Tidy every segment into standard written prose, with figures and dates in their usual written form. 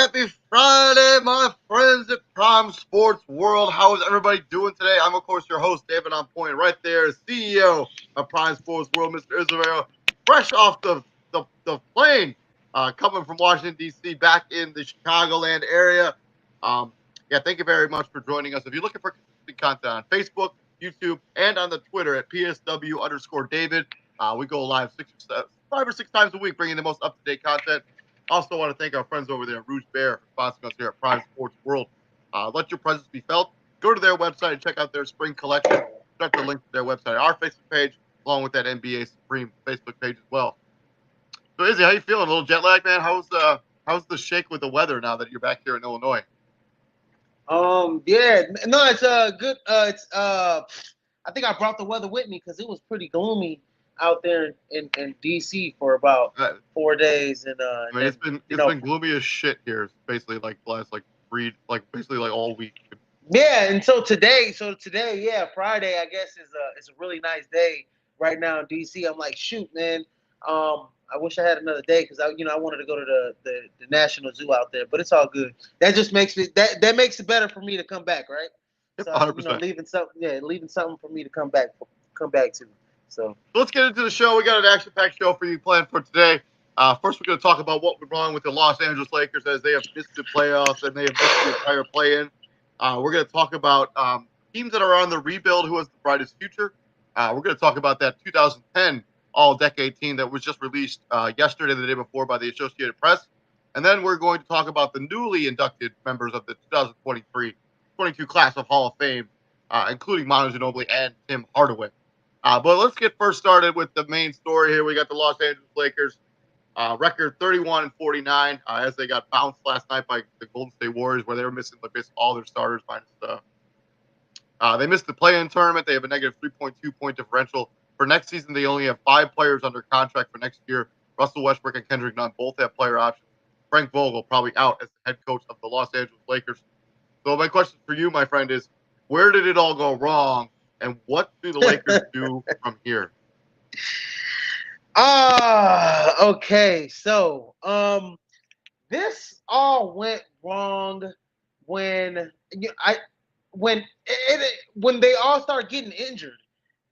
Happy Friday, my friends at Prime Sports World. How is everybody doing today? I'm, of course, your host, David On Point. Right there, CEO of Prime Sports World, Mr. Israel, fresh off the plane, coming from Washington, D.C., back in the Chicagoland area. Thank you very much for joining us. If you're looking for consistent content on Facebook, YouTube, and on the Twitter at PSW_David, we go live 5 or 6 times a week, bringing the most up-to-date content. Also want to thank our friends over there at Rouge Bear for sponsoring us here at Prime Sports World. Let your presence be felt. Go to their website and check out their spring collection. Check the link to their website, our Facebook page, along with that NBA Supreme Facebook page as well. So, Izzy, how you feeling? A little jet lag, man? How's the shake with the weather now that you're back here in Illinois? It's good. I think I brought the weather with me because it was pretty gloomy out there in DC for about 4 days, and it's been gloomy as shit here. It's basically like the last basically all week. Yeah, and so today, Friday, I guess is a really nice day right now in DC. I'm like, shoot, man. I wish I had another day because I wanted to go to the National Zoo out there, but it's all good. That just makes me that makes it better for me to come back, right? Yep, so 100%. leaving something for me to come back to. So let's get into the show. We got an action-packed show for you planned for today. First, we're going to talk about what went wrong with the Los Angeles Lakers as they have missed the playoffs and they have missed the entire play-in. We're going to talk about teams that are on the rebuild who has the brightest future. We're going to talk about that 2010 All-Decade team that was just released yesterday and the day before by the Associated Press. And then we're going to talk about the newly inducted members of the 2023-22 class of Hall of Fame, including Manu Ginobili and Tim Hardaway. But let's get first started with the main story here. We got the Los Angeles Lakers record 31-49 as they got bounced last night by the Golden State Warriors, where they were missing basically all their starters minus they missed the play-in tournament. They have a negative 3.2 point differential. For next season, they only have 5 players under contract for next year. Russell Westbrook and Kendrick Nunn both have player options. Frank Vogel probably out as the head coach of the Los Angeles Lakers. So my question for you, my friend, is where did it all go wrong? And what do the Lakers do from here? Okay. So, this all went wrong when they all start getting injured.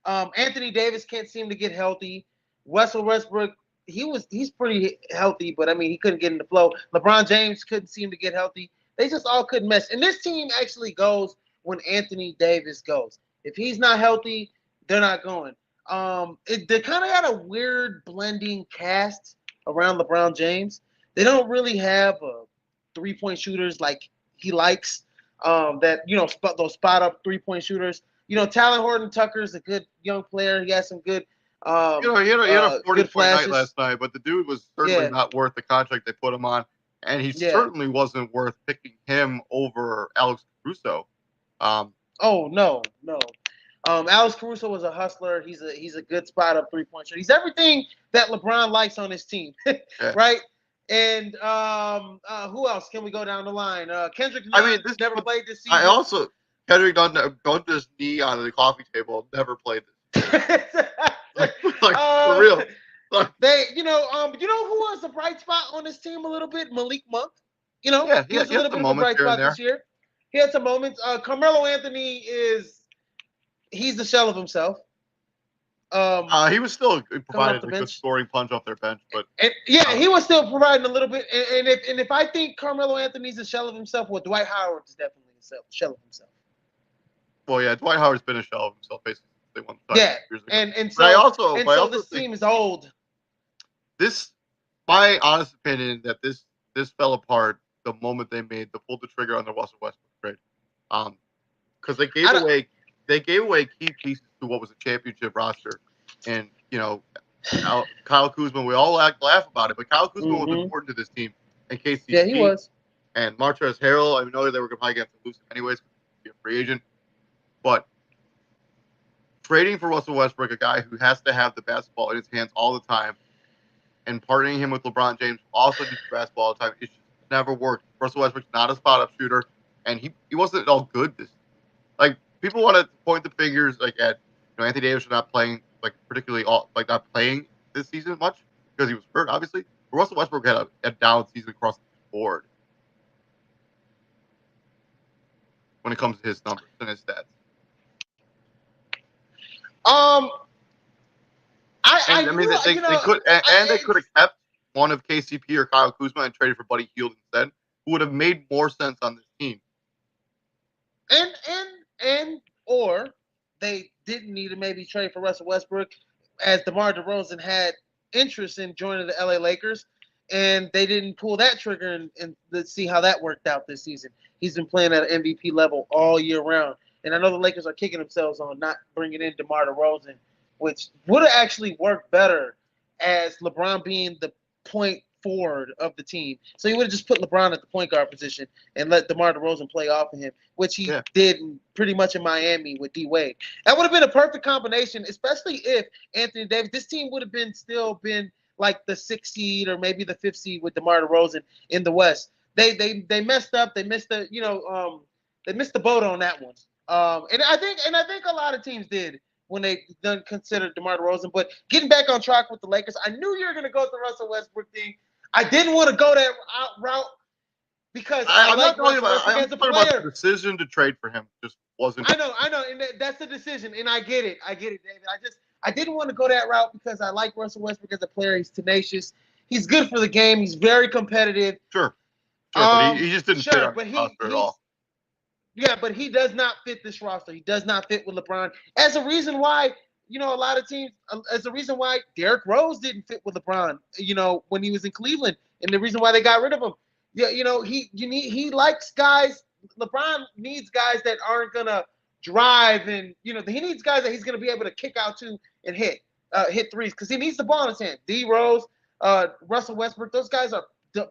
Anthony Davis can't seem to get healthy. Russell Westbrook, he's pretty healthy, but I mean he couldn't get in the flow. LeBron James couldn't seem to get healthy. They just all couldn't mesh. And this team actually goes when Anthony Davis goes. If he's not healthy, they're not going. They kind of got a weird blending cast around LeBron James. They don't really have 3-point shooters like he likes. Those spot up 3-point shooters. Talon Horton Tucker is a good young player. He has some good. He had a 40-point night last night, but the dude was certainly not worth the contract they put him on, and he certainly wasn't worth picking him over Alex Caruso. No. Alex Caruso was a hustler. He's a good spot up 3-point shooter. He's everything that LeBron likes on his team, right? And who else can we go down the line? Kendrick Nunn never played this season. Kendrick Nunn bumped his knee on the coffee table. Never played this. For real. You know who was a bright spot on this team a little bit? Malik Monk. He was a little bit of a bright spot this year. He had some moments. Carmelo Anthony he's the shell of himself. He was still providing a good scoring punch off their bench, but he was still providing a little bit. And if I think Carmelo Anthony's a shell of himself, well, Dwight Howard is definitely a shell of himself. Well, yeah, Dwight Howard's been a shell of himself basically. They won the years ago. And so this team is old. My honest opinion, that this fell apart the moment they pulled the trigger on the Russell Westbrook trade, because they gave away key pieces to what was a championship roster, and Kyle Kuzma. We all laugh about it, but Kyle Kuzma was important to this team. And KCP, yeah, he was. And Montrezl Harrell. I know they were probably going to lose him anyways, be a free agent, but trading for Russell Westbrook, a guy who has to have the basketball in his hands all the time, and partnering him with LeBron James, who also needs the basketball all the time, it just never worked. Russell Westbrook's not a spot-up shooter, and he wasn't at all good this season. People want to point the fingers at Anthony Davis for not playing not playing this season much because he was hurt, obviously. But Russell Westbrook had a down season across the board. when it comes to his numbers and his stats. They could have kept one of KCP or Kyle Kuzma and traded for Buddy Hield instead, who would have made more sense on this team. Or they didn't need to maybe trade for Russell Westbrook, as DeMar DeRozan had interest in joining the LA Lakers, and they didn't pull that trigger and let's see how that worked out this season. He's been playing at an MVP level all year round. And I know the Lakers are kicking themselves on not bringing in DeMar DeRozan, which would have actually worked better as LeBron being the point forward of the team. So he would have just put LeBron at the point guard position and let DeMar DeRozan play off of him, which he did pretty much in Miami with D Wade. That would have been a perfect combination, especially if Anthony Davis. This team would have still been like the 6th seed or maybe the 5th seed with DeMar DeRozan in the West. They messed up. They missed the they missed the boat on that one. And I think a lot of teams did when they done considered DeMar DeRozan. But getting back on track with the Lakers, I knew you were going to go with the Russell Westbrook thing. I didn't want to go that route because I'm not talking about the decision to trade for him. Just wasn't. I know, and that's the decision, and I get it, David. I didn't want to go that route because I like Russell Westbrook as a player. He's tenacious. He's good for the game. He's very competitive. Sure, but he just didn't fit our roster at all. Yeah, but he does not fit this roster. He does not fit with LeBron. As a reason why, a lot of teams, as a reason why Derrick Rose didn't fit with LeBron, when he was in Cleveland, and the reason why they got rid of him. Yeah, he likes guys. LeBron needs guys that aren't gonna drive, and he needs guys that he's gonna be able to kick out to and hit threes because he needs the ball in his hand. D Rose, Russell Westbrook, those guys are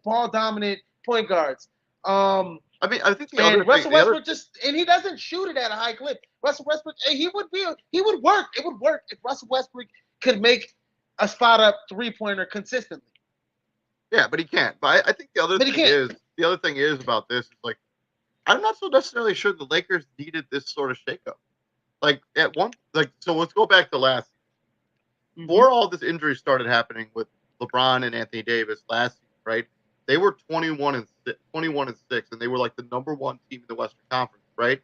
ball dominant point guards. I think Russell Westbrook and he doesn't shoot it at a high clip. Russell Westbrook, he would work. It would work if Russell Westbrook could make a spot up 3-pointer consistently. Yeah, but he can't. But I think the other thing is about this is like I'm not so necessarily sure the Lakers needed this sort of shakeup. So let's go back to last season. Before all this injury started happening with LeBron and Anthony Davis last season, right? They were 21 and 6, and they were like the number 1 team in the Western Conference, right?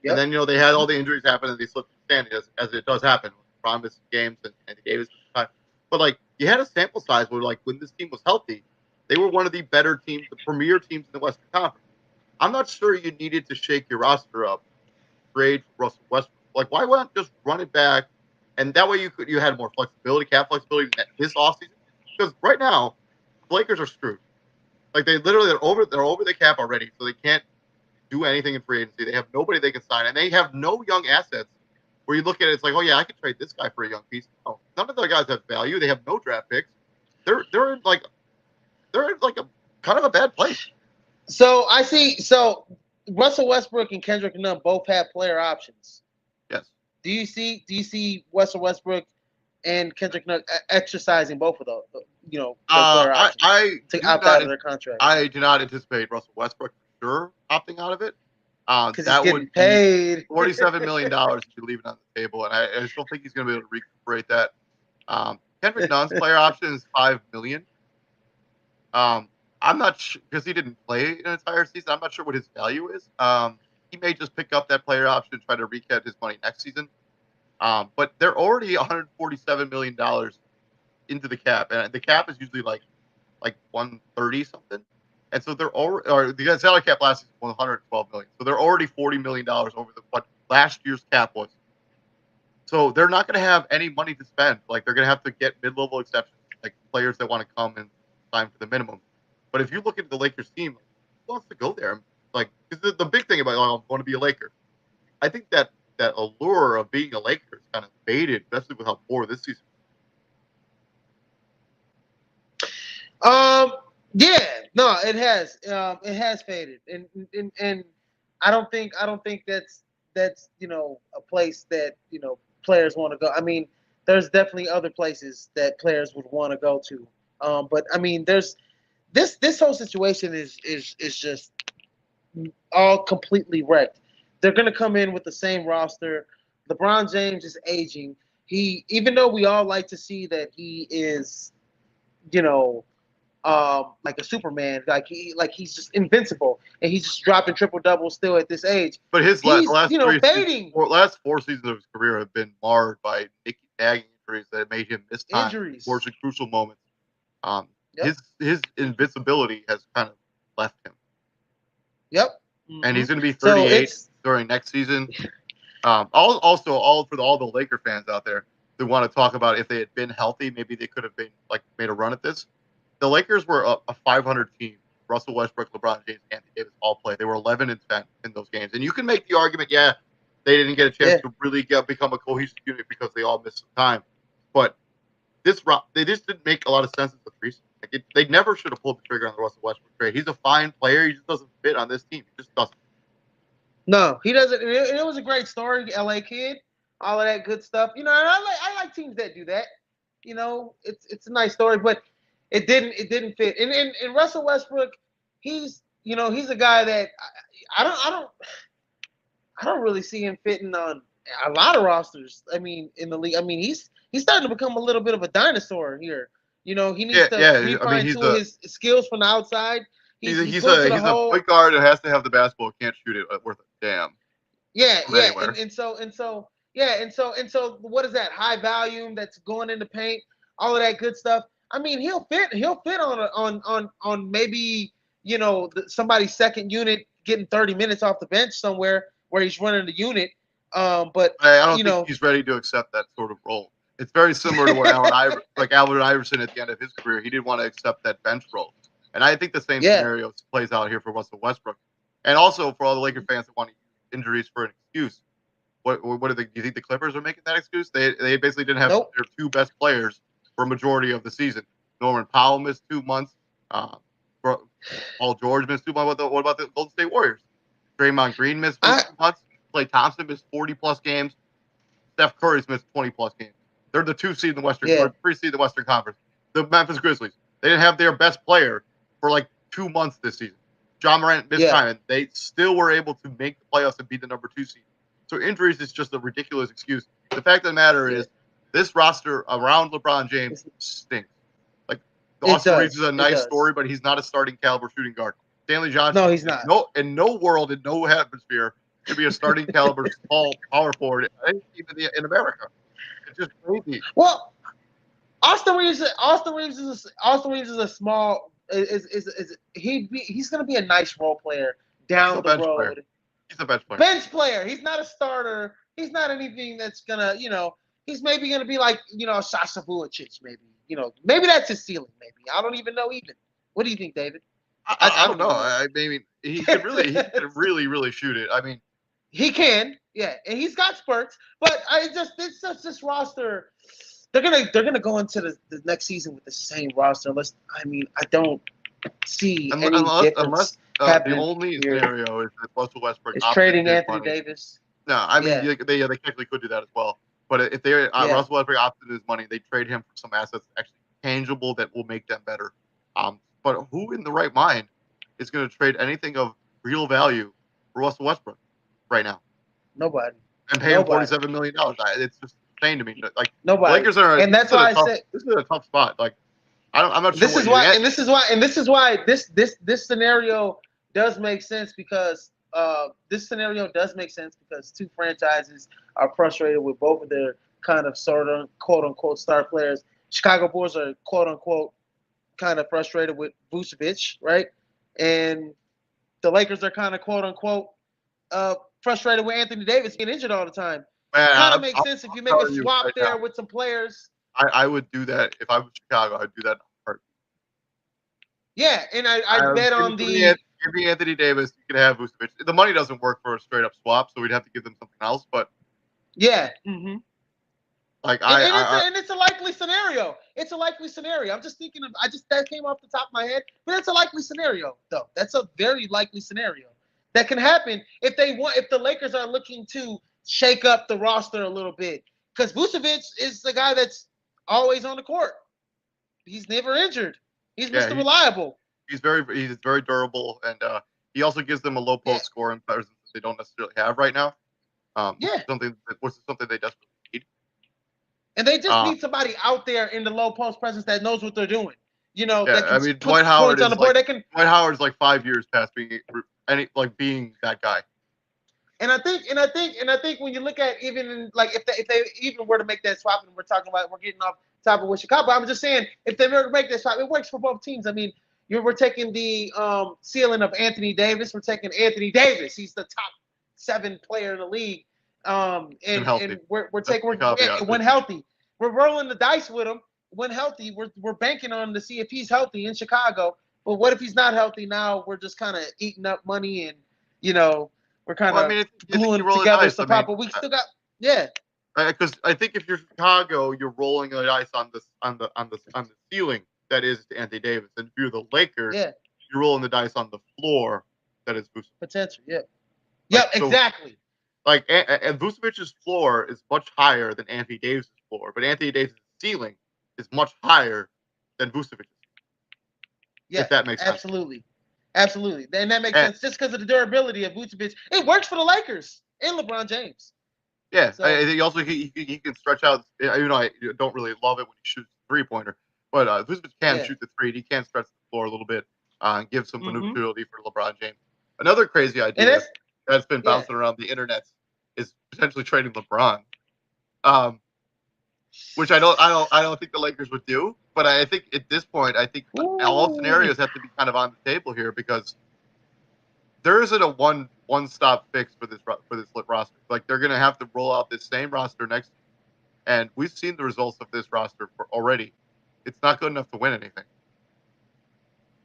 Yep. And then they had all the injuries happen, and they slipped the standing as it does happen. LeBron missed games and Anthony Davis missed time. But you had a sample size where when this team was healthy, they were one of the better teams, the premier teams in the Western Conference. I'm not sure you needed to shake your roster up, trade for Russell Westbrook. Why not just run it back, and that way you had more flexibility, cap flexibility this offseason? Because right now, the Lakers are screwed. They're over the cap already, so they can't do anything in free agency. They have nobody they can sign, and they have no young assets. Where you look at it, it's like, oh yeah, I could trade this guy for a young piece. No, none of the guys have value. They have no draft picks. They're in a kind of a bad place. So I see. So Russell Westbrook and Kendrick Nunn both have player options. Yes. Do you see Russell Westbrook and Kendrick Nunn exercising both of those? Player options to opt out of their contract. I do not anticipate Russell Westbrook for sure opting out of it. Because he's getting paid $47 million to be leaving on the table, and I just don't think he's going to be able to recuperate that. Kendrick Nunn's player option is $5 million. I'm not sure because he didn't play an entire season. I'm not sure what his value is. He may just pick up that player option and try to recap his money next season. But they're already $147 million into the cap, and the cap is usually like 130 something. And so they're already, or the salary cap last season was $112 million. So they're already $40 million over what last year's cap was. So they're not going to have any money to spend. They're going to have to get mid-level exceptions, players that want to come and sign for the minimum. But if you look at the Lakers team, who wants to go there? Because the big thing about I want to be a Laker, I think that allure of being a Laker is kind of faded, especially with how poor this season. Yeah, no, it has. It has faded, and I don't think that's a place that players want to go. I mean, there's definitely other places that players would want to go to. But I mean, there's this whole situation is just all completely wrecked. They're gonna come in with the same roster. LeBron James is aging. Even though we all like to see that he is, like a Superman, like he's just invincible, and he's just dropping triple doubles still at this age. But his He's last fading. last 4 seasons of his career have been marred by nagging injuries that made him miss time, Injuries. forcing crucial moments. Yep. His invincibility has kind of left him. Yep. And he's going to be 38 during next season. Also, all the Laker fans out there who want to talk about if they had been healthy, maybe they could have been made a run at this. The Lakers were a 500 team. Russell Westbrook, LeBron James, Anthony Davis all played. They were 11-10 in those games, and you can make the argument, they didn't get a chance to really become a cohesive unit because they all missed some time. But they just didn't make a lot of sense as a threesome. They never should have pulled the trigger on the Russell Westbrook trade. He's a fine player. He just doesn't fit on this team. He just doesn't. No, he doesn't. It was a great story, LA kid, all of that good stuff. And I like teams that do that. It's a nice story, but it didn't fit. And Russell Westbrook, he's a guy that I don't really see him fitting on a lot of rosters. I mean, in the league. I mean, he's starting to become a little bit of a dinosaur here. He needs to refine his skills from the outside. He's a point guard that has to have the basketball, can't shoot it worth a damn. And so what is that? High volume that's going in the paint, all of that good stuff. I mean, he'll fit on maybe somebody's second unit getting 30 minutes off the bench somewhere where he's running the unit. But I don't think he's ready to accept that sort of role. It's very similar to what Allen Iverson at the end of his career. He didn't want to accept that bench role. And I think the same scenario plays out here for Russell Westbrook. And also for all the Laker fans that want to use injuries for an excuse. Do you think the Clippers are making that excuse? They basically didn't have their two best players for a majority of the season. Norman Powell missed 2 months. Paul George missed 2 months. What about the Golden State Warriors? Draymond Green missed 2 months. Klay Thompson missed 40-plus games. Steph Curry's missed 20-plus games. They're the 2 seed in the Western, or 3 seed in the Western Conference. The Memphis Grizzlies. They didn't have their best player for 2 months this season. John Morant missed time, and they still were able to make the playoffs and be the number 2 seed. So injuries is just a ridiculous excuse. The fact of the matter is, this roster around LeBron James stinks. Austin Reeves is a nice story, but he's not a starting caliber shooting guard. Stanley Johnson. No, he's not. In no world, in no atmosphere, should be a starting caliber small power forward in America. It's just crazy. Well, Austin Reeves is a small. He's going to be a nice role player down the road. Player. He's a bench player. Bench player. He's not a starter. He's not anything that's gonna, he's maybe gonna be like, Sasha Vujacic, maybe. Maybe that's his ceiling. Maybe I don't even know. What do you think, David? I don't know. I mean, he can really shoot it. I mean, he can, and he's got spurts. But this roster. They're gonna go into the next season with the same roster. I don't see any difference happening. The only scenario is that Russell Westbrook is trading Anthony Davis. No, I mean they technically could do that as well. But if Russell Westbrook opted his money, they trade him for some assets actually tangible that will make them better. But who in the right mind is going to trade anything of real value for Russell Westbrook right now? Nobody. And pay him $47 million. It's just insane to me. Nobody. Lakers are, and that's why I said this is a tough spot. I'm not sure. This is why this scenario does make sense because two franchises are frustrated with both of their kind of sort of quote unquote star players. Chicago Bulls are quote unquote kind of frustrated with Vucevic, right? And the Lakers are kind of quote unquote frustrated with Anthony Davis getting injured all the time. Kind of makes sense if you make a swap there with some players. I would do that if I was Chicago. I'd do that. Yeah, and I bet on give me Anthony Davis. You can have Vucevic. The money doesn't work for a straight up swap, so we'd have to give them something else. But yeah, and it's a likely scenario. It's a likely scenario. I'm just thinking that came off the top of my head, but it's a likely scenario though. That's a very likely scenario that can happen if the Lakers are looking to shake up the roster a little bit because Vucevic is the guy that's always on the court. He's never injured. He's Mr. Reliable. He's very durable, and he also gives them a low post scoring presence that they don't necessarily have right now. Something they desperately need. And they just need somebody out there in the low post presence that knows what they're doing. that Yeah, can I mean, put Dwight Howard points on is the board. like That can, Dwight Howard's like 5 years past being that guy. and I think when you look at even like if they even were to make that swap, and we're getting off topic with Chicago. I'm just saying if they were to make that swap, it works for both teams. I mean, we're taking the ceiling of Anthony Davis. We're taking Anthony Davis. He's the top 7 player in the league. And we're taking when healthy. We're rolling the dice with him. When healthy, we're banking on him to see if he's healthy in Chicago. But what if he's not healthy? Now we're just kind of eating up money, and we're kind of gluing together some pop. But we still got Because I think if you're Chicago, you're rolling the dice on the ceiling that is Anthony Davis, and if you're the Lakers, you're rolling the dice on the floor that is Vucevic. Potential, exactly. Like and Vucevic's floor is much higher than Anthony Davis' floor, but Anthony Davis' ceiling is much higher than Vucevic's. Yeah, if that makes sense. Absolutely, and that makes sense just because of the durability of Vucevic. It works for the Lakers and LeBron James. Yeah, so, I think also he can stretch out. I don't really love it when he shoots the 3-pointer, but Vucevic can shoot the 3. And he can stretch the floor a little bit and give some maneuverability for LeBron James. Another crazy idea that's been bouncing around the internet is potentially trading LeBron, which I don't think the Lakers would do. But I think at this point, all scenarios have to be kind of on the table here because there isn't a one-stop fix for this roster. Like they're gonna have to roll out this same roster next year, and we've seen the results of this roster already. It's not good enough to win anything.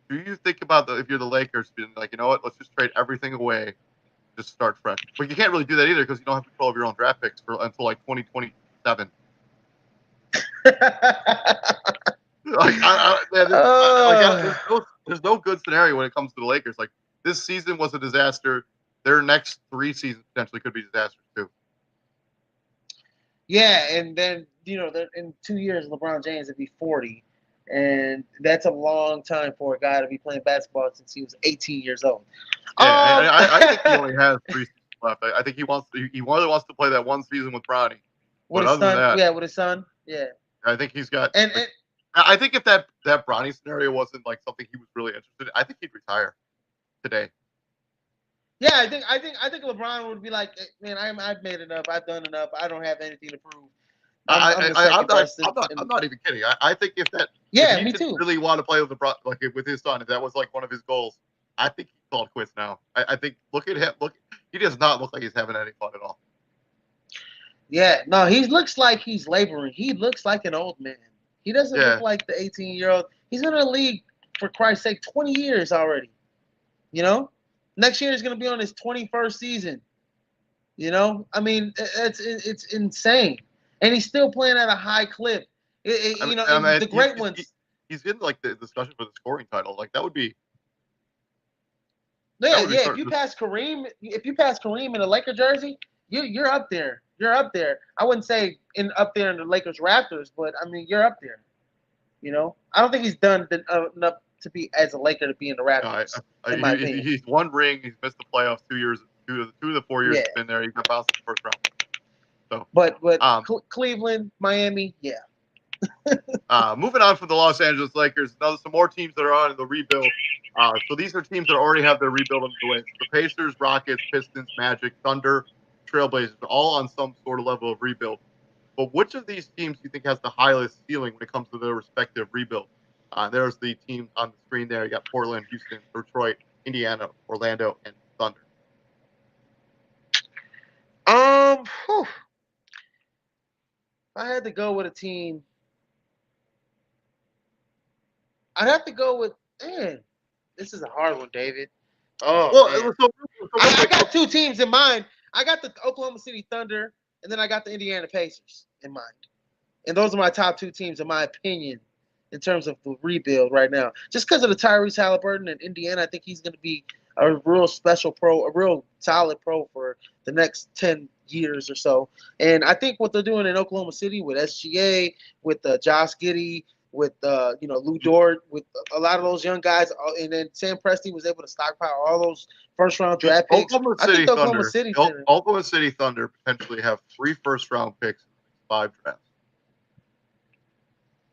Do you think about if you're the Lakers being like, you know what, let's just trade everything away, just start fresh? But you can't really do that either because you don't have control of your own draft picks until like 2027. There's no good scenario when it comes to the Lakers. Like this season was a disaster. Their next 3 seasons potentially could be disasters too. Yeah, and then in 2 years, LeBron James would be 40, and that's a long time for a guy to be playing basketball since he was 18 years old. Yeah, I think he only has 3 seasons left. I think he really wants to play that one season with Bronny. With his son, with his son, I think he's got. And I think if that Bronny scenario wasn't like something he was really interested in, I think he'd retire today. Yeah, I think LeBron would be like, man, I've made enough. I've done enough. I don't have anything to prove. I'm not even kidding. I think if me too. Really want to play with LeBron, like with his son, if that was like one of his goals, I think he called quits now. I think look at him. He does not look like he's having any fun at all. Yeah, no, he looks like he's laboring. He looks like an old man. He doesn't look like the 18-year-old. He's in the league, for Christ's sake, 20 years already. Next year is going to be on his 21st season. I mean, it's insane, and he's still playing at a high clip. The great ones. He's in like the discussion for the scoring title. Like that would be. Yeah. If you pass Kareem in a Laker jersey, you're up there. You're up there. I wouldn't say up there in the Lakers Raptors, but I mean you're up there. I don't think he's done enough to be as a Laker to be in the Raptors. In my opinion, he's won ring. He's missed the playoffs 2 years. 2 of the 4 years he's been there. He got bounced in the first round. So, but Cleveland, Miami, moving on from the Los Angeles Lakers, some more teams that are on in the rebuild. So these are teams that already have their rebuild underway. So the Pacers, Rockets, Pistons, Magic, Thunder, Trailblazers, all on some sort of level of rebuild. But which of these teams do you think has the highest ceiling when it comes to their respective rebuild? There's the teams on the screen there. You got Portland, Houston, Detroit, Indiana, Orlando, and Thunder. If I had to go with a team, I'd have to go with, this is a hard one, David. I got 2 teams in mind. I got the Oklahoma City Thunder, and then I got the Indiana Pacers in mind. And those are my top 2 teams, in my opinion, in terms of the rebuild right now. Just because of the Tyrese Halliburton in Indiana, I think he's going to be a real special pro, a real solid pro for the next 10 years or so. And I think what they're doing in Oklahoma City with SGA, with Josh Giddey, with Lou Dort, with a lot of those young guys, and then Sam Presti was able to stockpile all those first-round draft picks. Oklahoma City Thunder potentially have 3 first-round picks in 5 drafts.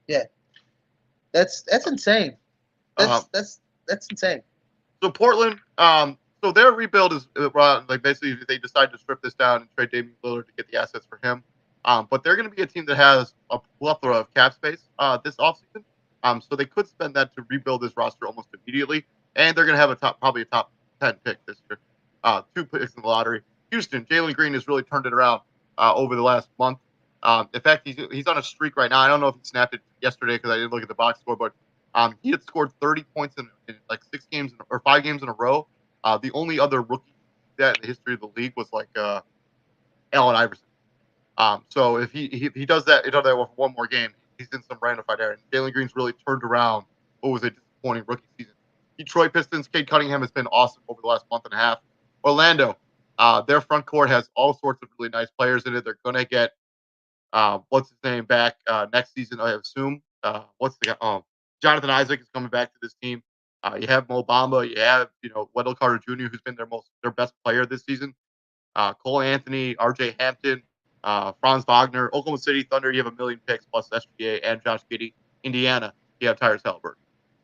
Yeah, That's insane. That's insane. So Portland, so their rebuild is like basically they decide to strip this down and trade Damian Lillard to get the assets for him. But they're going to be a team that has a plethora of cap space this offseason. So they could spend that to rebuild this roster almost immediately, and they're going to have probably a top 10 pick this year, 2 picks in the lottery. Houston, Jalen Green has really turned it around over the last month. In fact, he's on a streak right now. I don't know if he snapped it yesterday because I didn't look at the box score, but he had scored 30 points in like 6 games or 5 games in a row. The only other rookie that in the history of the league was like Allen Iverson. So if he does that, with one more game, he's in some random fight area. Jalen Green's really turned around what was a disappointing rookie season. Detroit Pistons, Cade Cunningham has been awesome over the last month and a half. Orlando, their front court has all sorts of really nice players in it. They're going to get what's his name back next season, I assume. What's the guy? Jonathan Isaac is coming back to this team. You have Mo Bamba. You have Wendell Carter Jr., who's been their best player this season. Cole Anthony, R.J. Hampton, Franz Wagner. Oklahoma City Thunder, you have a million picks plus SGA and Josh Giddey. Indiana, you have Tyrese Halliburton.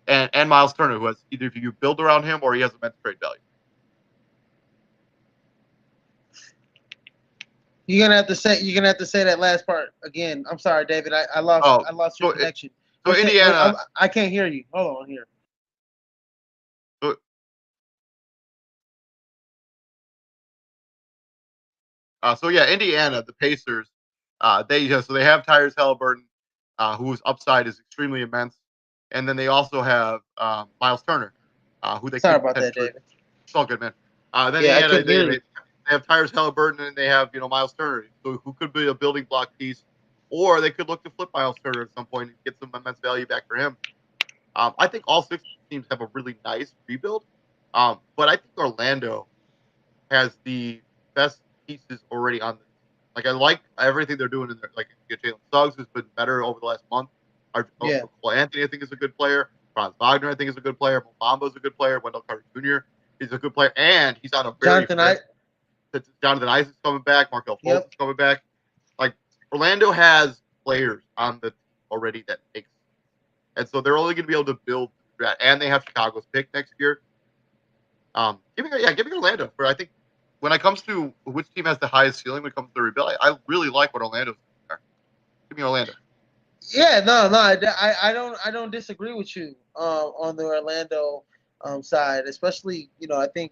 And Miles Turner, who has either you build around him or he has immense trade value. You're gonna have to say that last part again. I'm sorry, David. I lost your connection. So Indiana, I can't hear you. Hold on here. So Indiana, the Pacers, they have Tyrese Halliburton, whose upside is extremely immense, and then they also have Miles Turner, who they sorry about that, David. It's all good, man. Then they have Tyrese Halliburton and they have Miles Turner, who could be a building block piece, or they could look to flip Miles Turner at some point and get some immense value back for him. I think all 6 teams have a really nice rebuild, but I think Orlando has the best pieces already on the team. Like I like everything they're doing in there. Like Jalen Suggs has been better over the last month. Cole Anthony, I think, is a good player. Franz Wagner, I think, is a good player. Mo Bamba is a good player. Wendell Carter Jr. is a good player, and he's on a very Jonathan Isaac's coming back. Markelle Fultz is coming back. Like Orlando has players on the team already that makes sense. And so they're only going to be able to build that. And they have Chicago's pick next year. Give me Orlando. For I think when it comes to which team has the highest ceiling when it comes to the rebuild, I really like what Orlando's doing. Give me Orlando. Yeah, no, I don't disagree with you on the Orlando side, especially I think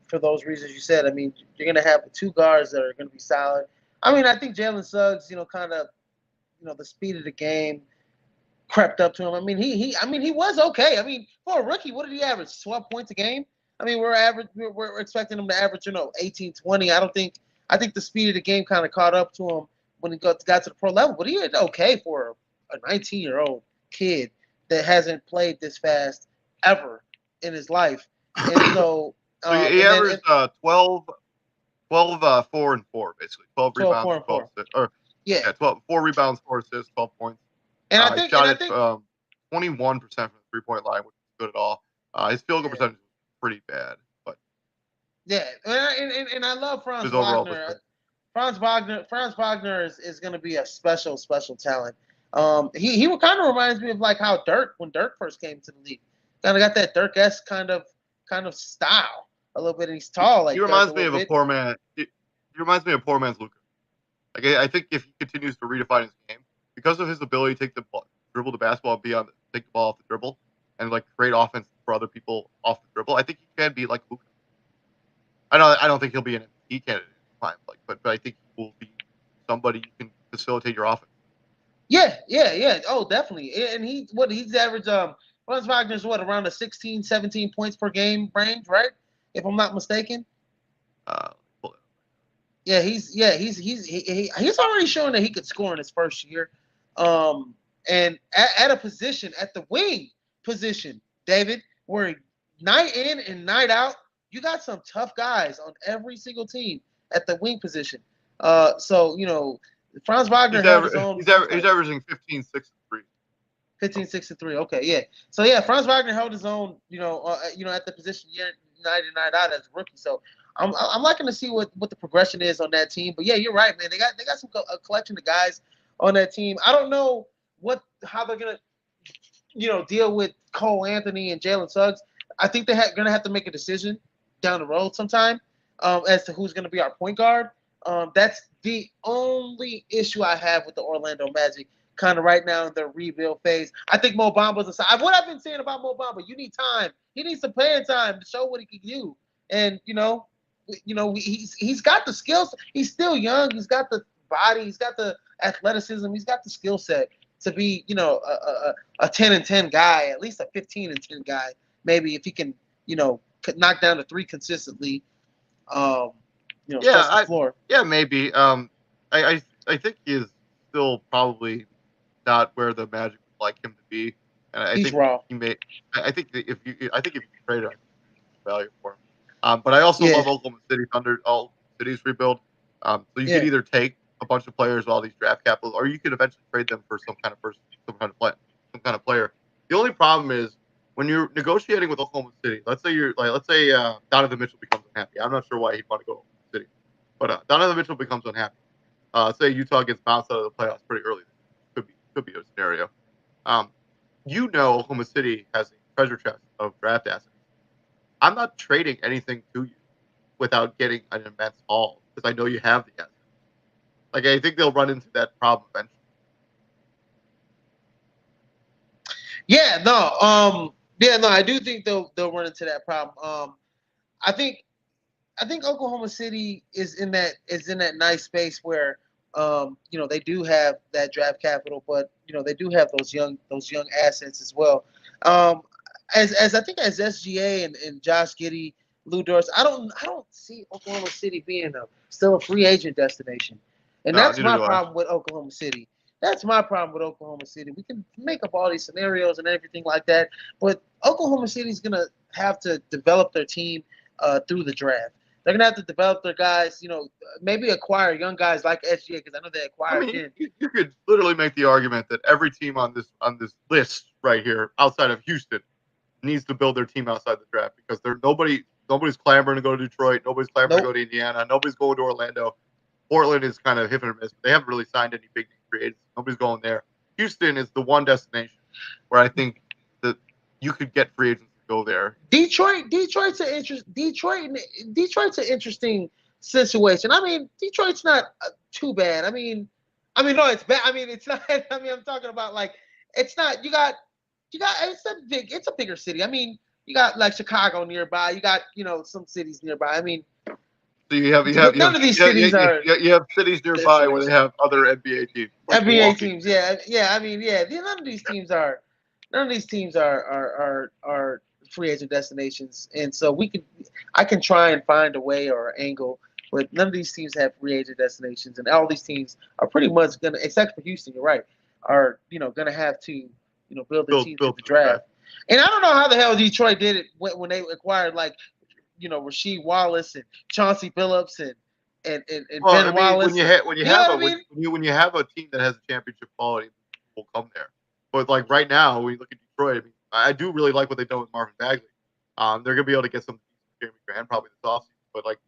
for those reasons you said. I mean, you're going to have 2 guards that are going to be solid. I mean, I think Jalen Suggs, kind of, the speed of the game crept up to him. I mean, he was okay. I mean, for a rookie, what did he average? 12 points a game? I mean, we're expecting him to average, 18, 20. I think the speed of the game kind of caught up to him when he got to the pro level, but he did okay for a 19-year-old kid that hasn't played this fast ever in his life. And so he averaged 12, 4 and 4, basically 12 rebounds, 4 and 4. 4 rebounds, 4 assists, 12 points. And I think 21% from the 3-point line, which is good at all. His field goal percentage was pretty bad, but and I love Franz Wagner. Franz Wagner is going to be a special talent. He kind of reminds me of like how when Dirk first came to the league, kind of got that Dirk-esque kind of style a little bit. And he's tall. He reminds me of a poor man. He reminds me of poor man's Luka. Like I think if he continues to redefine his game, because of his ability to take the ball, dribble the basketball, take the ball off the dribble, and like create offense for other people off the dribble, I think he can be like Luka. I don't think he'll be an MVP candidate at time, but I think he will be somebody you can facilitate your offense. Yeah. Oh, definitely. And he's averaged Franz Wagner's around the 16, 17 points per game range, right? If I'm not mistaken. Yeah, he's already shown that he could score in his first year. And at a position, at the wing position, David, where night in and night out, you got some tough guys on every single team at the wing position. So Franz Wagner held his own. He's averaging 15, 6, and 3. 15, 6, and 3. Okay, yeah. So yeah, Franz Wagner held his own. At the position night in night out as a rookie. So I'm liking to see what the progression is on that team. But yeah, you're right, man. They got a collection of guys on that team. I don't know how they're gonna. deal with Cole Anthony and Jalen Suggs, I think they're going to have to make a decision down the road sometime as to who's going to be our point guard. That's the only issue I have with the Orlando Magic kind of right now in their rebuild phase. I think Mo Bamba's aside. What I've been saying about Mo Bamba, you need time. He needs some playing time to show what he can do. And he's got the skills. He's still young. He's got the body. He's got the athleticism. He's got the skill set to be, a 10-10 guy, at least a 15-10 guy. Maybe if he can, knock down the three consistently. Stretch the floor. Yeah, maybe. I think he is still probably not where the Magic would like him to be, and I think raw. I think if you trade him, value for him. But I also love Oklahoma City Thunder. All cities rebuild. So you could either take a bunch of players with all these draft capitals, or you could eventually trade them for some kind of player. The only problem is when you're negotiating with Oklahoma City. Let's say Donovan Mitchell becomes unhappy. I'm not sure why he'd want to go to Oklahoma City, but Donovan Mitchell becomes unhappy. Say Utah gets bounced out of the playoffs pretty early. Could be a scenario. Oklahoma City has a treasure chest of draft assets. I'm not trading anything to you without getting an immense haul because I know you have the assets. Like I think they'll run into that problem eventually. I do think they'll run into that problem. I think Oklahoma City is in that nice space where they do have that draft capital, but they do have those young assets as well. As I think as SGA and Josh Giddey, Lou Dort, I don't see Oklahoma City being still a free agent destination, and that's my problem with Oklahoma City. That's my problem with Oklahoma City. We can make up all these scenarios and everything like that, but Oklahoma City is gonna have to develop their team through the draft. They're gonna have to develop their guys. Maybe acquire young guys like SGA because I know they acquired him. You could literally make the argument that every team on this list right here, outside of Houston, needs to build their team outside the draft because nobody's clamoring to go to Detroit, nobody's clamoring to go to Indiana, nobody's going to Orlando. Portland is kind of hit or miss. They haven't really signed any big free agents. Nobody's going there. Houston is the one destination where I think that you could get free agents to go there. Detroit's an interesting situation. I mean, Detroit's not too bad. I mean, no, it's bad. I mean, it's not. I mean, I'm talking about like it's not. You got. It's a bigger city. I mean, you got like Chicago nearby. You got some cities nearby. I mean. So you have none of these cities are. You have cities nearby where they have other NBA teams. Like NBA teams, yeah. I mean, yeah. None of these teams are free agent destinations, and so I can try and find a way or angle, but none of these teams have free agent destinations, and all these teams are pretty much gonna, except for Houston, you're right, are gonna have to build their team to the draft. And I don't know how the hell Detroit did it when they acquired like. Rasheed Wallace and Chauncey Billups and Ben Wallace. When you have a team that has a championship quality, will come there. But like right now, when you look at Detroit, I do really like what they've done with Marvin Bagley. They're gonna be able to get some Jeremy Grant probably this offseason. But like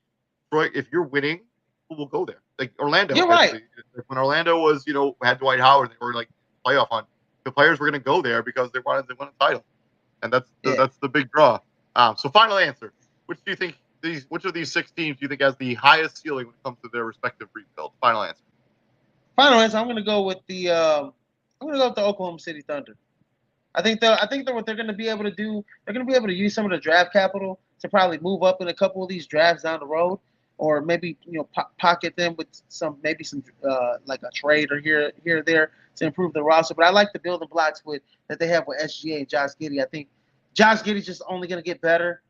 Detroit, if you're winning, who will go there? Like Orlando. You're right. When Orlando was had Dwight Howard, they were like playoff hunt. The players were gonna go there because they won a title, and that's the big draw. So final answer. Which of these 6 teams do you think has the highest ceiling when it comes to their respective rebuilds? Final answer. I'm going to go with the Oklahoma City Thunder. I think what they're going to be able to do, they're going to be able to use some of the draft capital to probably move up in a couple of these drafts down the road, or maybe pocket them with some like a trade or here or there to improve the roster. But I like the building blocks that they have with SGA and Josh Giddey. I think Josh Giddey's just only going to get better.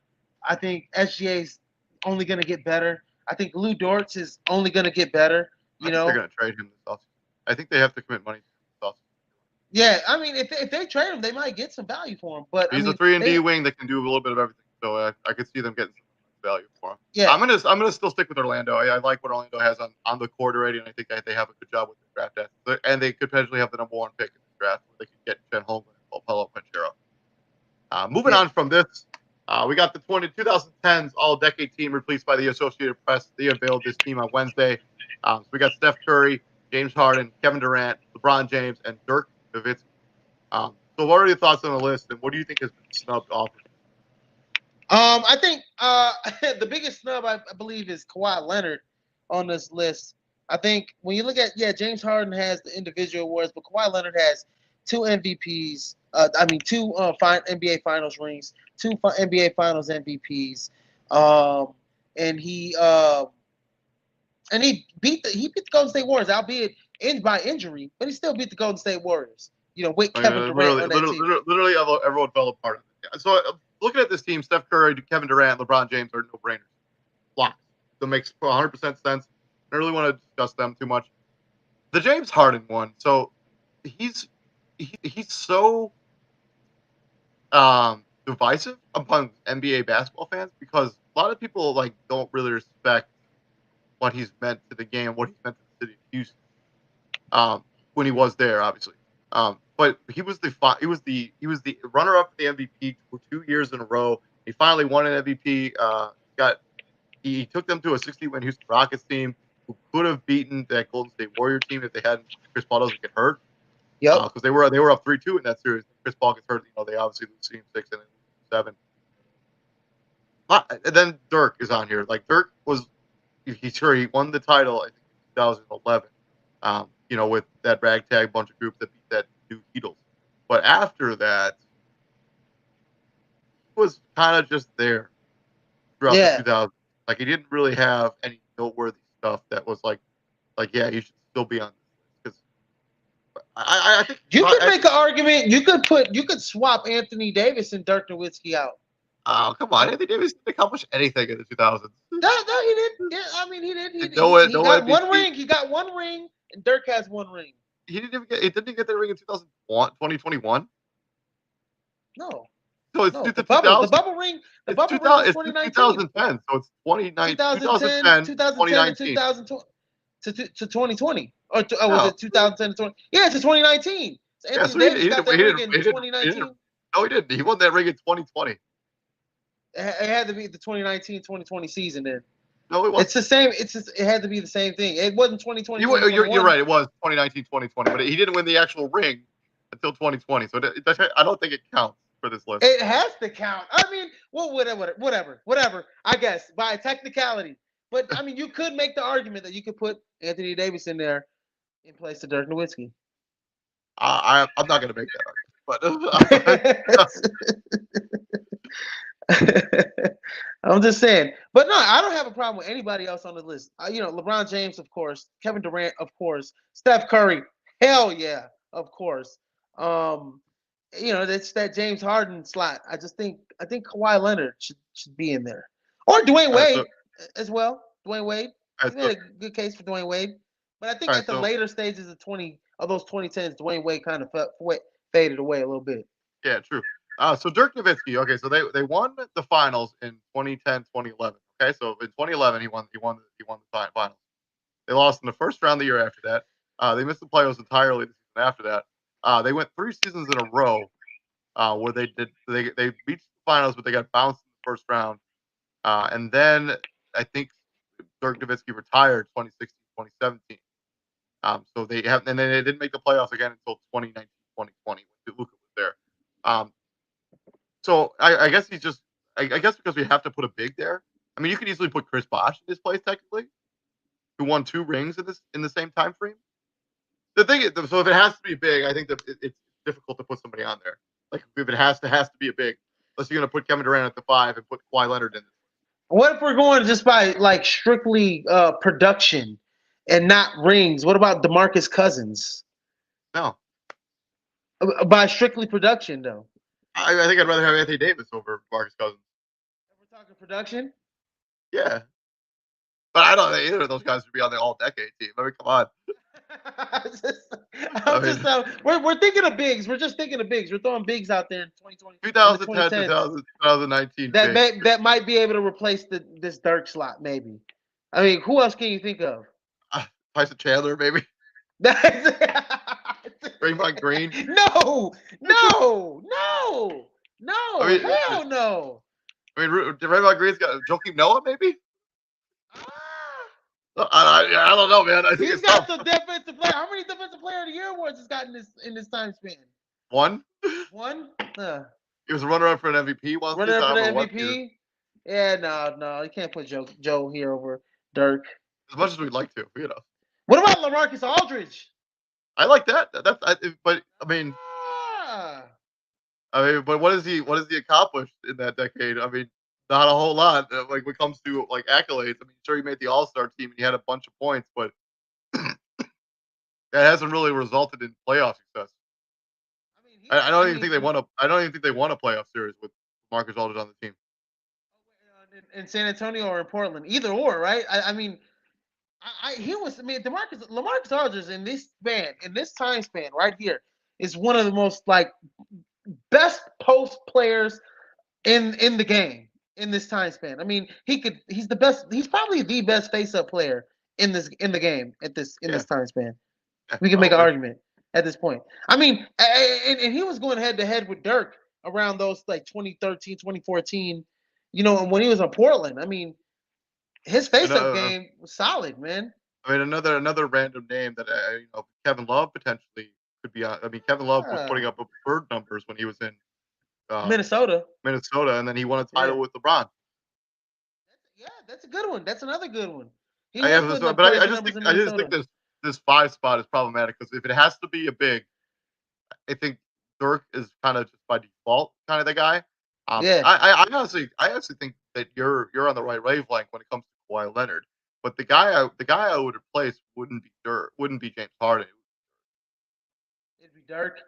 I think SGA's only going to get better. I think Lou Dortz is only going to get better. They're going to trade him this offseason. I think they have to commit money to him this offseason. Yeah, I mean, if they trade him, they might get some value for him. But he's a 3-and-D wing that can do a little bit of everything. So I could see them getting some value for him. Yeah, I'm gonna still stick with Orlando. I like what Orlando has on the court already, and I think they have a good job with the draft assets. And they could potentially have the number 1 pick in the draft where they could get Jen Holmgren and Paulo Banchero. Moving on from this. We got the 2010s All-Decade team replaced by the Associated Press. They unveiled this team on Wednesday. So we got Steph Curry, James Harden, Kevin Durant, LeBron James, and Dirk Nowitzki. So what are your thoughts on the list, and what do you think has been snubbed off? I think the biggest snub I believe is Kawhi Leonard on this list. I think when you look at James Harden has the individual awards, but Kawhi Leonard has 2 MVPs. Two NBA Finals rings, 2 NBA Finals MVPs, and he beat the Golden State Warriors, albeit by injury, but he still beat the Golden State Warriors. With Kevin Durant on that team. Literally, everyone fell apart. So looking at this team, Steph Curry, Kevin Durant, LeBron James are no-brainers. Locks. That makes 100% sense. I don't really want to discuss them too much. The James Harden one. So he's so divisive among NBA basketball fans because a lot of people don't really respect what he's meant to the game, what he's meant to the city of Houston. When he was there, obviously. But he was the runner-up for the MVP for 2 years in a row. He finally won an MVP. He took them to a 60-win Houston Rockets team who could have beaten that Golden State Warrior team if they hadn't Chris Paul doesn't get hurt. Yep. Because they were up 3-2 in that series. Chris Paul gets hurt. They obviously lose Game 6 and then 7. And then Dirk is on here. Dirk he won the title I think in 2011. With that ragtag bunch of group that beat that new Beatles. But after that, he was kind of just there throughout the 2000s. He didn't really have any noteworthy stuff that was you should still be on this list. Because I think you could make an argument. You could swap Anthony Davis and Dirk Nowitzki out. Oh, come on. Anthony Davis didn't accomplish anything in the 2000s. No, he didn't. Yeah, he did. He got one ring. He got one ring, and Dirk has one ring. He didn't get the ring in 2021? No. So it's the bubble ring. The bubble ring is 2019. 2010. So it's 2010, 2019. To 2020. Was it 2010 to 20? Yeah, it's 2019. So Anthony Davis got that ring in 2019. No, he didn't. He won that ring in 2020. It had to be the 2019-2020 season then. No, it wasn't. It's the same. It had to be the same thing. It wasn't 2020. You're right. It was 2019-2020, but he didn't win the actual ring until 2020. So I don't think it counts for this list. It has to count. Whatever. I guess by technicality. But you could make the argument that you could put Anthony Davis in there in place of Dirk Nowitzki. I'm not going to make that argument, but I'm just saying. But no, I don't have a problem with anybody else on the list. LeBron James, of course. Kevin Durant, of course. Steph Curry, hell yeah, of course. That's that James Harden slot. I think Kawhi Leonard should be in there, or Dwayne Wade as well. Dwayne Wade. He's made a good case for Dwayne Wade, but I think at the later stages of those 2010s, Dwayne Wade kind of faded away a little bit. Yeah, true. So Dirk Nowitzki. Okay, so they won the finals in 2010, 2011. Okay, so in 2011 he won the finals. They lost in the first round the year after that. They missed the playoffs entirely the season after that. They went 3 seasons in a row where they reached the finals, but they got bounced in the first round. And then I think Dirk Nowitzki retired 2016, 2017. So they didn't make the playoffs again until 2019, 2020 when Luka was there. So I guess because we have to put a big there. You could easily put Chris Bosh in his place technically, who won 2 rings in the same time frame. The thing is, so if it has to be big, I think that it's difficult to put somebody on there. If it has to be a big, unless you're going to put Kevin Durant at the 5 and put Kawhi Leonard in. What if we're going just by strictly production and not rings? What about DeMarcus Cousins? No. By strictly production, though. I think I'd rather have Anthony Davis over Marcus Cousins. We're talking production? Yeah. But I don't think either of those guys would be on the all-decade team. Come on. We're thinking of bigs. We're just thinking of bigs. We're throwing bigs out there in 2020. 2010, 2019. That might be able to replace this Dirk slot, maybe. Who else can you think of? Tyson Chandler, maybe. Draymond Green. No. Hell no. Draymond Green's got Joakim Noah, maybe. I don't know, man. I think he's got the defensive player. How many defensive player of the year awards he's got in this time span? One. One? He was a runner-up for an MVP once. Runner up for the One year. MVP? Yeah, no, you can't put Joe here over Dirk. As much as we'd like to, What about LaMarcus Aldridge? I like that. But Ah, but what has he accomplished in that decade? I mean, not a whole lot. Like when it comes to like accolades. I mean, sure he made the All-Star team and he had a bunch of points, but that hasn't really resulted in playoff success. I mean, I don't even think they won a. I don't even think they won a playoff series with Marcus Aldridge on the team. in San Antonio or in Portland, either or, right? I mean, LaMarcus Aldridge in this time span right here is one of the most like best post players in the game in this time span. I mean, he's the best. He's probably the best face up player in the game this time span. We can make an argument at this point. I mean, and he was going head to head with Dirk around those like 2013, 2014, when he was in Portland. I mean, his face-up game was solid, man. I mean, another random name that Kevin Love potentially could be on. I mean, Kevin Love was putting up bird numbers when he was in Minnesota, and then he won a title with LeBron. That's a good one. That's another good one. I just think this 5 spot is problematic because if it has to be a big, I think Dirk is kind of just by default kind of the guy. I honestly think that you're on the right wavelength when it comes to Kawhi Leonard. But the guy I would replace wouldn't be Dirk, wouldn't be James Harden. It'd be Dirk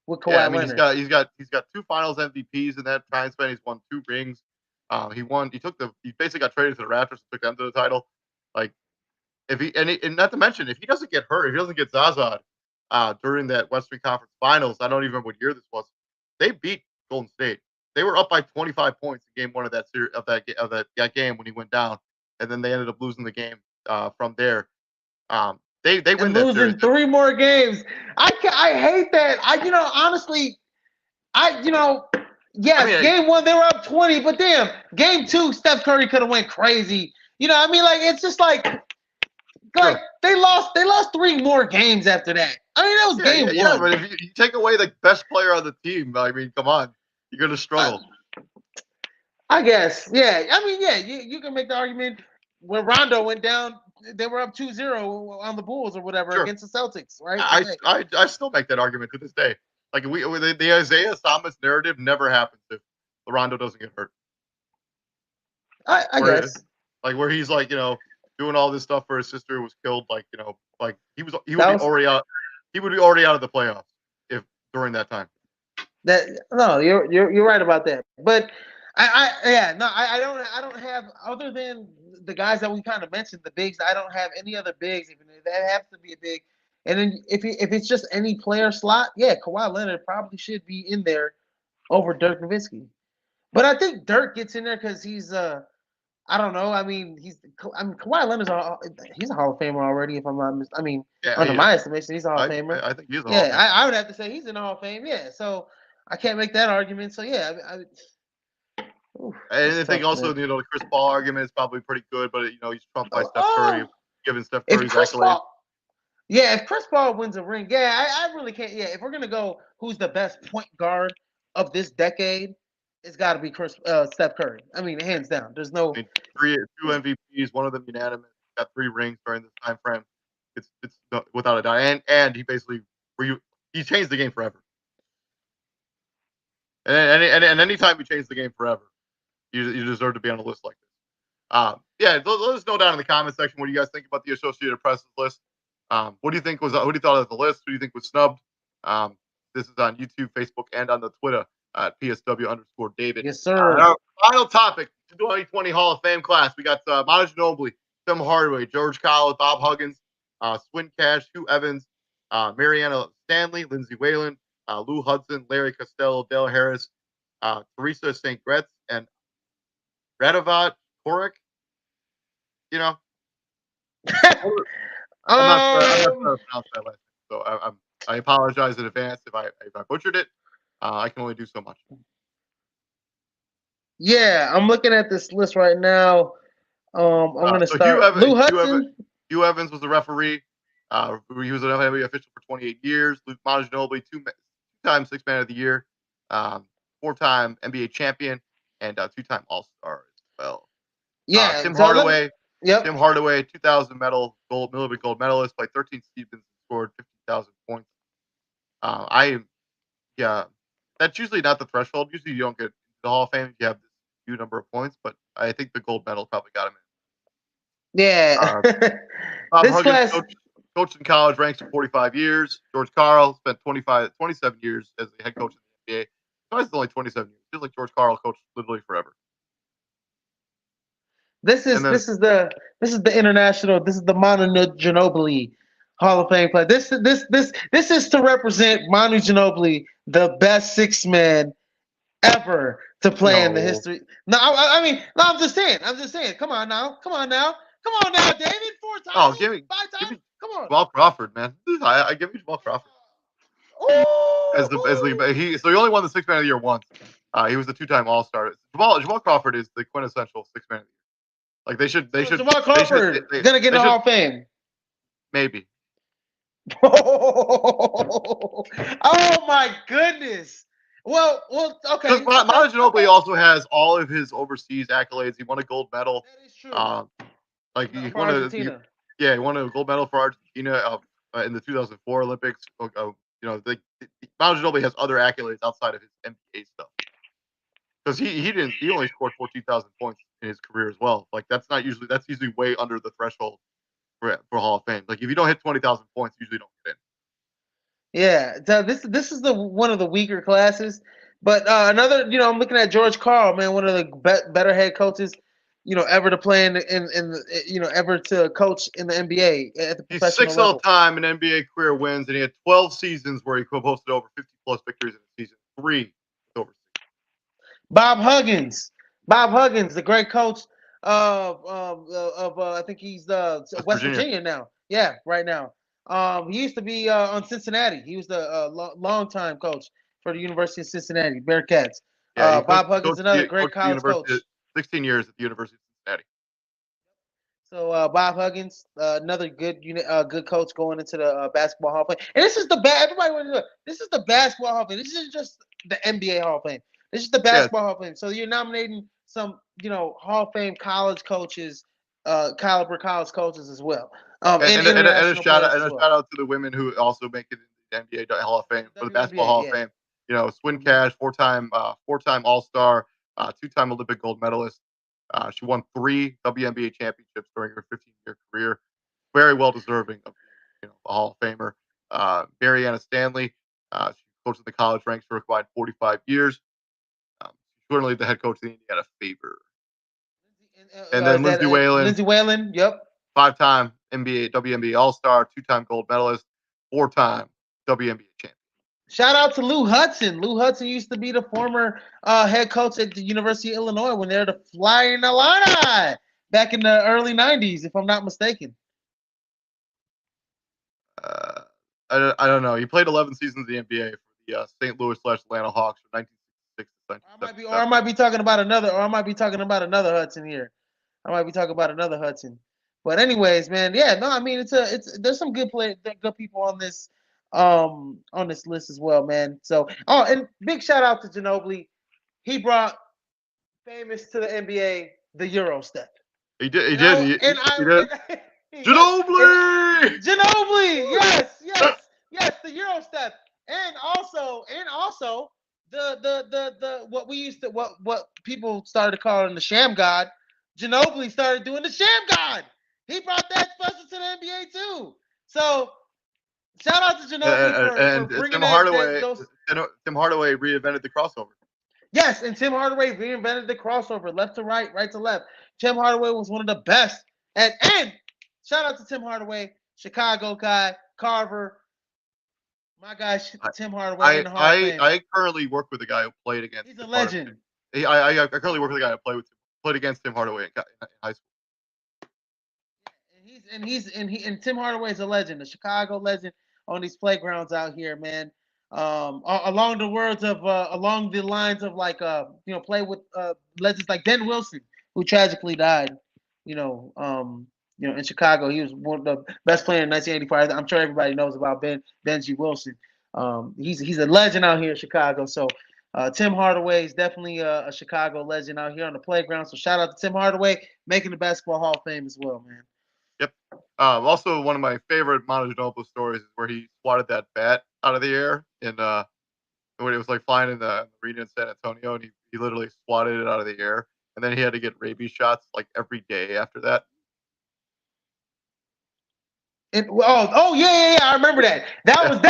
with Kawhi Leonard. He's got 2 Finals MVPs in that time span. He's won 2 rings. He basically got traded to the Raptors and took them to the title. Like and not to mention if he doesn't get hurt, if he doesn't get Zaza'd during that Western Conference Finals, I don't even remember what year this was. They beat Golden State. They were up by 25 points in game 1 of that series of that game when he went down, and then they ended up losing the game from there. They win that series. Losing 3 more games. I hate that. Honestly, game 1 they were up 20, but damn, game 2 Steph Curry could have went crazy. I mean, like it's just like they lost 3 more games after that. I mean, that was game 1. Yeah, but if you take away the best player on the team, I mean, come on, you're gonna struggle. I guess, yeah. I mean, yeah, you can make the argument when Rondo went down, they were up 2-0 on the Bulls or whatever against the Celtics, right? I still make that argument to this day. Like the Isaiah Thomas narrative never happens if Rondo doesn't get hurt. I guess. Like where he's like, doing all this stuff for his sister who was killed, like, like he would be already out of the playoffs if during that time. You're right about that. But I don't have, other than the guys that we kind of mentioned, the bigs, I don't have any other bigs. Even that has to be a big. And then if it's just any player slot, Kawhi Leonard probably should be in there over Dirk Nowitzki. But I think Dirk gets in there because he's I don't know. I mean, Kawhi Leonard's he's a Hall of Famer already. If I'm not under my estimation, he's a Hall of Famer. I think he's a Hall of Famer. I would have to say he's in the Hall of Fame. Yeah, so I can't make that argument. So yeah, I think also the Chris Paul argument is probably pretty good, but he's trumped by Steph Curry, giving Steph Curry's accolades. If Chris Paul wins a ring, I really can't. Yeah, if we're gonna go, who's the best point guard of this decade? It's got to be Steph Curry. I mean, hands down. There's no 2 MVPs, one of them unanimous. Got 3 rings during this time frame. It's without a doubt, and he basically he changed the game forever. And anytime you change the game forever, you deserve to be on a list like this. Let us know down in the comment section what do you guys think about the Associated Press's list. What do you think who do you thought of the list? Who do you think was snubbed? This is on YouTube, Facebook, and on the Twitter at PSW_David. Yes, sir. Our final topic, 2020 Hall of Fame class. We got Manu Ginobili, Tim Hardaway, George Collins, Bob Huggins, Swin Cash, Hugh Evans, Mariana Stanley, Lindsey Whalen, Lou Hudson, Larry Costello, Dale Harris, Teresa St. Gretz, and Radovan Korek. I'm not sure how to pronounce that last name, so I apologize in advance if I butchered it. I can only do so much. Yeah, I'm looking at this list right now. I'm going to start. Lou Hudson. Hugh Evans was the referee. He was an NBA official for 28 years. Manu Ginobili, two-time Sixth Man of the Year, 4-time NBA champion, and 2-time All-Star as well. Yeah. Tim So Hardaway, yep. 2000 Olympic gold medalist, played 13 seasons, and scored 50,000 points. That's usually not the threshold. Usually you don't get the Hall of Fame if you have this few number of points, but I think the gold medal probably got him in. Yeah. Bob This Huggins class. coached in college, ranks for 45 years. George Karl spent 27 years as the head coach in the NBA. It's only 27 years. Feels like George Karl coached literally forever. This is the international. This is the Manu Ginobili Hall of Fame play. This is to represent Manu Ginobili, the best six man ever to play in the history. No, I mean, no, I'm just saying. Come on now, David. 4 times. Oh, give me 5 times. Come on. Jamal Crawford, man. I give me Jamal Crawford. So he only won the Sixth Man of the Year once. He was the 2-time All-Star. Jamal Crawford is the quintessential Sixth Man of the Year. Like they should. Jamal Crawford gonna get in the Hall of Fame. Maybe. Oh my goodness. Well, okay. Because Manu Ginobili also has all of his overseas accolades. He won a gold medal. That is true. He won a gold medal for Argentina in the 2004 Olympics. Manu Ginobili has other accolades outside of his NBA stuff. Because he only scored 14,000 points in his career as well. Like that's usually way under the threshold for Hall of Fame. Like if you don't hit 20,000 points, you usually don't get in. Yeah, so this is the one of the weaker classes, but another, I'm looking at George Karl, man, one of the better head coaches, ever to play ever to coach in the NBA at the professional He's 6th level. all-time in NBA career wins, and he had 12 seasons where he posted over 50 plus victories in a season. 3 over 6. Bob Huggins, the great coach of I think he's West Virginia now. Yeah, right now. He used to be on Cincinnati. He was the long-time coach for the University of Cincinnati Bearcats. Yeah, Bob Huggins, another great college coach. 16 years at the University of Cincinnati. So Bob Huggins, another good coach going into the Basketball Hall of Fame. And this is this is the Basketball Hall of Fame. This isn't just the NBA Hall of Fame. This is the Basketball Hall of Fame. So you're nominating some, Hall of Fame college coaches, caliber college coaches as well. And a shout out to the women who also make it in the NBA Hall of Fame for the Basketball Hall of Fame. Swin Cash, 4-time All-Star, 2-time Olympic gold medalist. She won 3 WNBA championships during her 15-year career. Very well deserving of being, a Hall of Famer. Mariana Stanley, she coached in the college ranks for a combined 45 years. She's currently the head coach of the Indiana Fever. And then Lindsay Whalen, yep. 5-time WNBA All-Star, 2-time gold medalist, 4-time WNBA champion. Shout out to Lou Hudson. Lou Hudson used to be the former head coach at the University of Illinois when they were the Flying Illini back in the early 90s, if I'm not mistaken. I don't know. He played 11 seasons in the NBA for the St. Louis/Atlanta Hawks from 1966 to 1977. I might be talking about another Hudson here. But anyways, man, yeah, no, I mean there's some good people on this list as well, man. So, and big shout out to Ginobili. He brought famous to the NBA the Euro step. He did. He did. Ginobili, yes, the Euro step, and also the what people started calling the Sham God. Ginobili started doing the Sham God. He brought that special to the NBA too. So shout out to Ginobili for bringing Tim Hardaway reinvented the crossover. Yes, and Tim Hardaway reinvented the crossover, left to right, right to left. Tim Hardaway was one of the best. And shout out to Tim Hardaway, Chicago guy, Carver. My guy, Tim Hardaway in the Hall of Fame. I currently work with a guy who played against. He's a legend. I currently work with a guy who played against Tim Hardaway in high school. And Tim Hardaway is a legend, a Chicago legend on these playgrounds out here, man. Along the lines of play with legends like Ben Wilson, who tragically died, in Chicago. He was one of the best players in 1985. I'm sure everybody knows about Benji Wilson. He's a legend out here in Chicago. So Tim Hardaway is definitely a Chicago legend out here on the playground. So shout out to Tim Hardaway making the Basketball Hall of Fame as well, man. Yep. Also, one of my favorite Manu Ginobili stories is where he swatted that bat out of the air when it was like flying in the arena in San Antonio, and he literally swatted it out of the air, and then he had to get rabies shots like every day after that. Yeah. I remember that. That was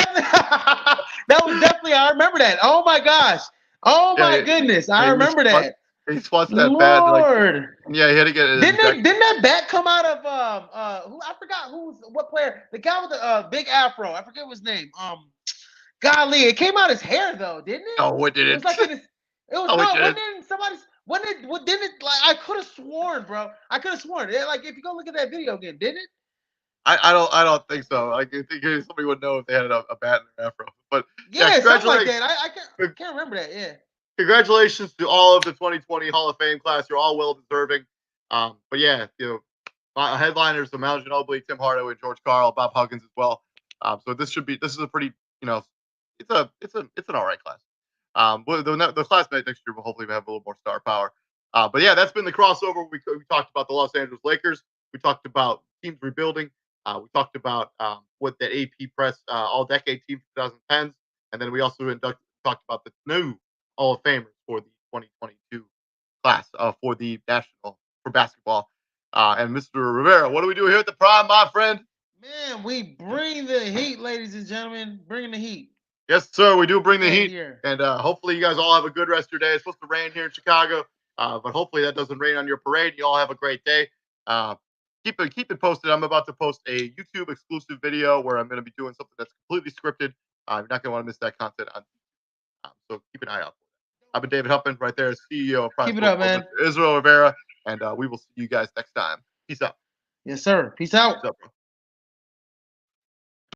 definitely. I remember that. Oh my gosh. Oh my goodness. I remember that. He swats that bat. Lord. He had to get it. Didn't that bat come out of who? I forgot what player. The guy with the big afro. I forget his name. Golly, it came out his hair though, didn't it? No, it didn't. It was like it wasn't it somebody's. Didn't it? Like I could have sworn, bro. I could have sworn. Like if you go look at that video again, didn't it? I don't think so. I think somebody would know if they had a bat in their afro. But yeah, something like that. I can't remember that. Yeah. Congratulations to all of the 2020 Hall of Fame class. You're all well deserving. But yeah, headliners: the Manu Ginobili, Tim Hardaway, George Karl, Bob Huggins as well. So this is a pretty it's an all right class. The class next year will hopefully have a little more star power. But yeah, that's been the crossover. We talked about the Los Angeles Lakers. We talked about teams rebuilding. We talked about what that AP Press All-Decade Team 2010s, and then we also talked about the new Hall of Famers for the 2022 class for the national for basketball. And Mr. Rivera, what do we do here at the Prime, my friend? Man, we bring the heat, ladies and gentlemen. Bringing the heat. Yes, sir. We do bring the heat, here. And hopefully you guys all have a good rest of your day. It's supposed to rain here in Chicago, but hopefully that doesn't rain on your parade. You all have a great day. Keep it posted. I'm about to post a YouTube exclusive video where I'm going to be doing something that's completely scripted. You're not going to want to miss that content on YouTube. So keep an eye out for that. I've been David Huppin, right there, CEO of Prime. Keep it up, man. Israel Rivera, and we will see you guys next time. Peace out. Yes, sir. Peace out. Peace out, bro.